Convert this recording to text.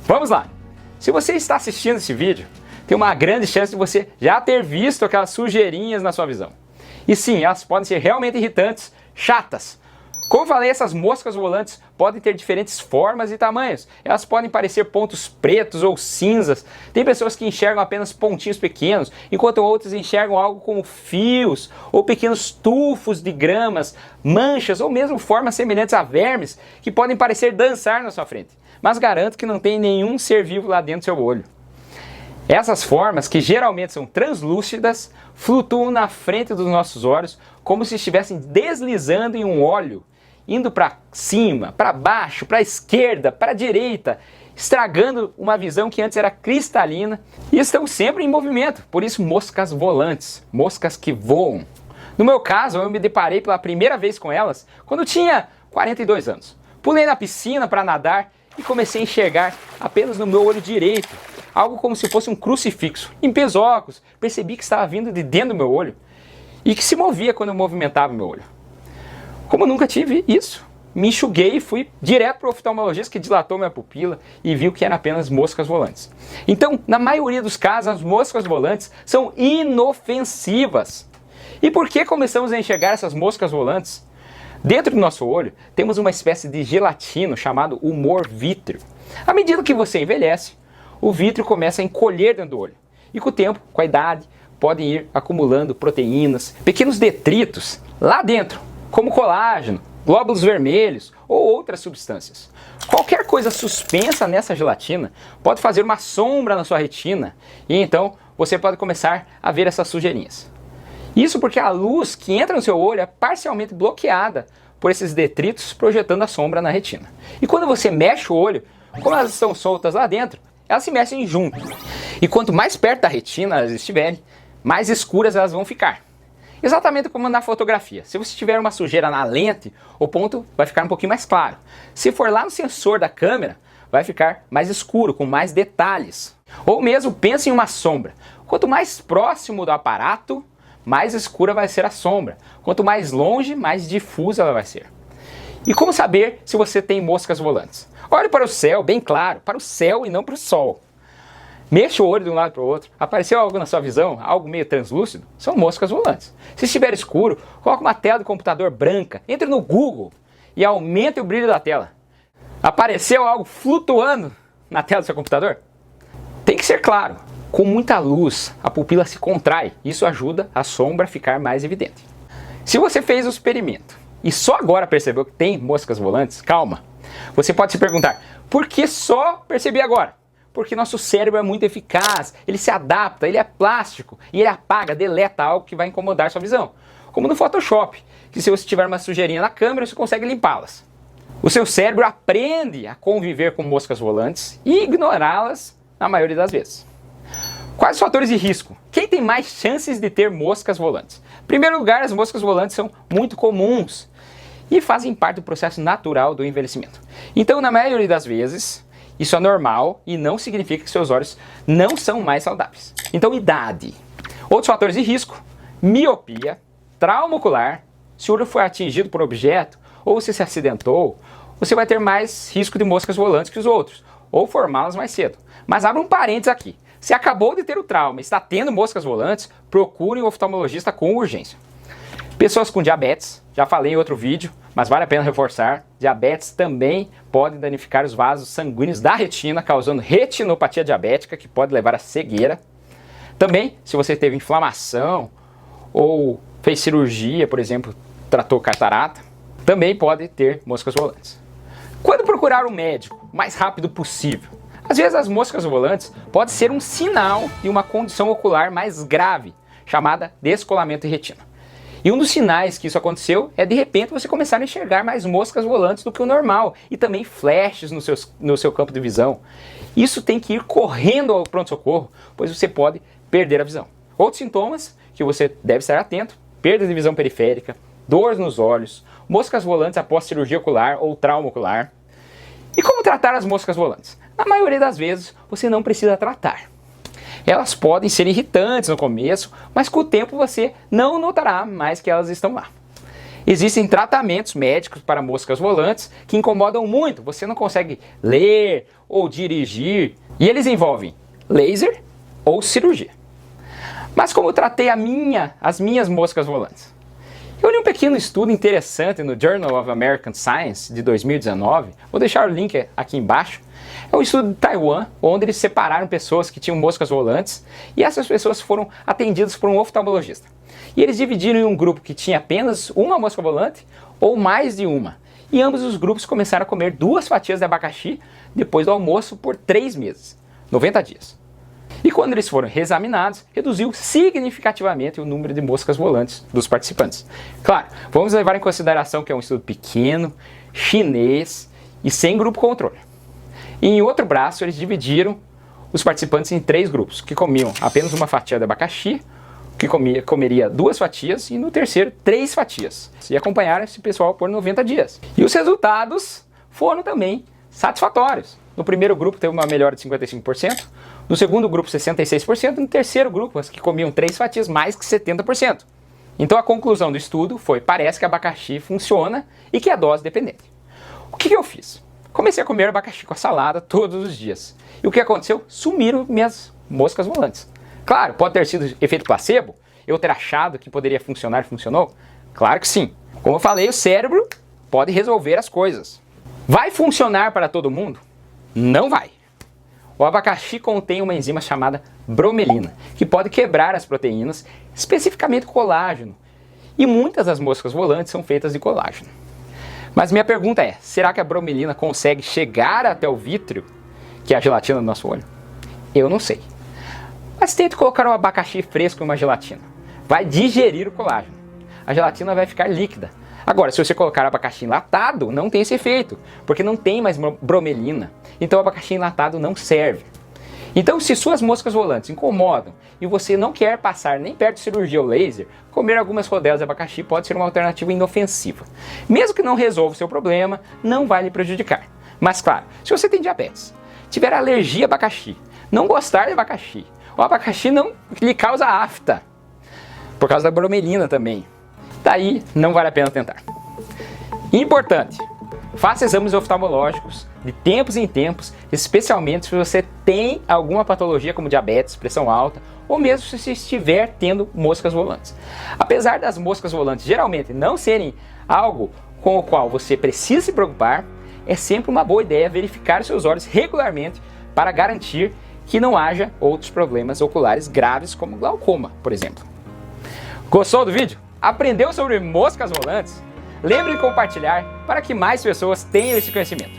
Vamos lá! Se você está assistindo esse vídeo, tem uma grande chance de você já ter visto aquelas sujeirinhas na sua visão. E sim, elas podem ser realmente irritantes, chatas. Como eu falei, essas moscas volantes podem ter diferentes formas e tamanhos. Elas podem parecer pontos pretos ou cinzas. Tem pessoas que enxergam apenas pontinhos pequenos, enquanto outras enxergam algo como fios ou pequenos tufos de gramas, manchas ou mesmo formas semelhantes a vermes que podem parecer dançar na sua frente. Mas garanto que não tem nenhum ser vivo lá dentro do seu olho. Essas formas, que geralmente são translúcidas, flutuam na frente dos nossos olhos como se estivessem deslizando em um óleo, indo para cima, para baixo, para a esquerda, para a direita, estragando uma visão que antes era cristalina, e estão sempre em movimento, por isso moscas volantes, moscas que voam. No meu caso, eu me deparei pela primeira vez com elas quando eu tinha 42 anos. Pulei na piscina para nadar e comecei a enxergar apenas no meu olho direito, algo como se fosse um crucifixo. Em pesóculos, percebi que estava vindo de dentro do meu olho e que se movia quando eu movimentava o meu olho. Como eu nunca tive isso, me enxuguei e fui direto para o oftalmologista, que dilatou minha pupila e viu que eram apenas moscas volantes. Então, na maioria dos casos, as moscas volantes são inofensivas. E por que começamos a enxergar essas moscas volantes? Dentro do nosso olho, temos uma espécie de gelatina chamado humor vítreo. À medida que você envelhece, o vítreo começa a encolher dentro do olho. E com o tempo, com a idade, podem ir acumulando proteínas, pequenos detritos lá dentro, como colágeno, glóbulos vermelhos ou outras substâncias. Qualquer coisa suspensa nessa gelatina pode fazer uma sombra na sua retina e então você pode começar a ver essas sujeirinhas. Isso porque a luz que entra no seu olho é parcialmente bloqueada por esses detritos, projetando a sombra na retina. E quando você mexe o olho, como elas estão soltas lá dentro, elas se mexem junto. E quanto mais perto da retina elas estiverem, mais escuras elas vão ficar. Exatamente como na fotografia. Se você tiver uma sujeira na lente, o ponto vai ficar um pouquinho mais claro. Se for lá no sensor da câmera, vai ficar mais escuro, com mais detalhes. Ou mesmo pense em uma sombra. Quanto mais próximo do aparato, mais escura vai ser a sombra. Quanto mais longe, mais difusa ela vai ser. E como saber se você tem moscas volantes? Olhe para o céu, bem claro, para o céu e não para o sol. Mexa o olho de um lado para o outro. Apareceu algo na sua visão, algo meio translúcido? São moscas volantes. Se estiver escuro, coloque uma tela do computador branca, entre no Google e aumente o brilho da tela. Apareceu algo flutuando na tela do seu computador? Tem que ser claro. Com muita luz, a pupila se contrai. Isso ajuda a sombra a ficar mais evidente. Se você fez o experimento e só agora percebeu que tem moscas volantes, calma. Você pode se perguntar, por que só percebi agora? Porque nosso cérebro é muito eficaz, ele se adapta, ele é plástico e ele apaga, deleta algo que vai incomodar sua visão. Como no Photoshop, que se você tiver uma sujeirinha na câmera, você consegue limpá-las. O seu cérebro aprende a conviver com moscas volantes e ignorá-las na maioria das vezes. Quais os fatores de risco? Quem tem mais chances de ter moscas volantes? Em primeiro lugar, as moscas volantes são muito comuns e fazem parte do processo natural do envelhecimento. Então, na maioria das vezes, isso é normal e não significa que seus olhos não são mais saudáveis. Então, idade. Outros fatores de risco: miopia, trauma ocular, se o olho foi atingido por um objeto ou se acidentou, você vai ter mais risco de moscas volantes que os outros, ou formá-las mais cedo. Mas abra um parênteses aqui. Se acabou de ter o trauma e está tendo moscas volantes, procure um oftalmologista com urgência. Pessoas com diabetes, já falei em outro vídeo, mas vale a pena reforçar, diabetes também pode danificar os vasos sanguíneos da retina, causando retinopatia diabética, que pode levar à cegueira. Também, se você teve inflamação ou fez cirurgia, por exemplo, tratou catarata, também pode ter moscas volantes. Quando procurar um médico o mais rápido possível? Às vezes as moscas volantes podem ser um sinal de uma condição ocular mais grave, chamada descolamento de retina. E um dos sinais que isso aconteceu é de repente você começar a enxergar mais moscas volantes do que o normal e também flashes no seu campo de visão. Isso tem que ir correndo ao pronto-socorro, pois você pode perder a visão. Outros sintomas que você deve estar atento: perda de visão periférica, dor nos olhos, moscas volantes após cirurgia ocular ou trauma ocular. E como tratar as moscas volantes? Na maioria das vezes você não precisa tratar. Elas podem ser irritantes no começo, mas com o tempo você não notará mais que elas estão lá. Existem tratamentos médicos para moscas volantes que incomodam muito, você não consegue ler ou dirigir, e eles envolvem laser ou cirurgia. Mas como eu tratei as minhas moscas volantes? Eu li um pequeno estudo interessante no Journal of American Science de 2019, vou deixar o link aqui embaixo. É um estudo de Taiwan, onde eles separaram pessoas que tinham moscas volantes e essas pessoas foram atendidas por um oftalmologista. E eles dividiram em um grupo que tinha apenas uma mosca volante ou mais de uma. E ambos os grupos começaram a comer 2 fatias de abacaxi depois do almoço por 3 meses, 90 dias. E quando eles foram reexaminados, reduziu significativamente o número de moscas volantes dos participantes. Claro, vamos levar em consideração que é um estudo pequeno, chinês e sem grupo controle. E em outro braço, eles dividiram os participantes em 3 grupos, que comiam apenas uma fatia de abacaxi, que comeria 2 fatias, e no terceiro 3 fatias. E acompanharam esse pessoal por 90 dias. E os resultados foram também satisfatórios. No primeiro grupo teve uma melhora de 55%, no segundo grupo 66%, e no terceiro grupo, as que comiam 3 fatias, mais que 70%. Então a conclusão do estudo foi: parece que abacaxi funciona e que é dose dependente. O que eu fiz? Comecei a comer abacaxi com a salada todos os dias. E o que aconteceu? Sumiram minhas moscas volantes. Claro, pode ter sido efeito placebo, eu ter achado que poderia funcionar e funcionou? Claro que sim. Como eu falei, o cérebro pode resolver as coisas. Vai funcionar para todo mundo? Não vai. O abacaxi contém uma enzima chamada bromelina, que pode quebrar as proteínas, especificamente colágeno. E muitas das moscas volantes são feitas de colágeno. Mas minha pergunta é, será que a bromelina consegue chegar até o vítreo, que é a gelatina do nosso olho? Eu não sei. Mas tente colocar um abacaxi fresco em uma gelatina. Vai digerir o colágeno. A gelatina vai ficar líquida. Agora, se você colocar abacaxi enlatado, não tem esse efeito, porque não tem mais bromelina. Então o abacaxi enlatado não serve. Então, se suas moscas volantes incomodam e você não quer passar nem perto de cirurgia ou laser, comer algumas rodelas de abacaxi pode ser uma alternativa inofensiva. Mesmo que não resolva o seu problema, não vai lhe prejudicar. Mas claro, se você tem diabetes, tiver alergia a abacaxi, não gostar de abacaxi, o abacaxi não lhe causa afta, por causa da bromelina também, daí não vale a pena tentar. Importante, faça exames oftalmológicos de tempos em tempos, especialmente se você tem alguma patologia como diabetes, pressão alta, ou mesmo se você estiver tendo moscas volantes. Apesar das moscas volantes geralmente não serem algo com o qual você precisa se preocupar, é sempre uma boa ideia verificar seus olhos regularmente para garantir que não haja outros problemas oculares graves como glaucoma, por exemplo. Gostou do vídeo? Aprendeu sobre moscas volantes? Lembre de compartilhar para que mais pessoas tenham esse conhecimento.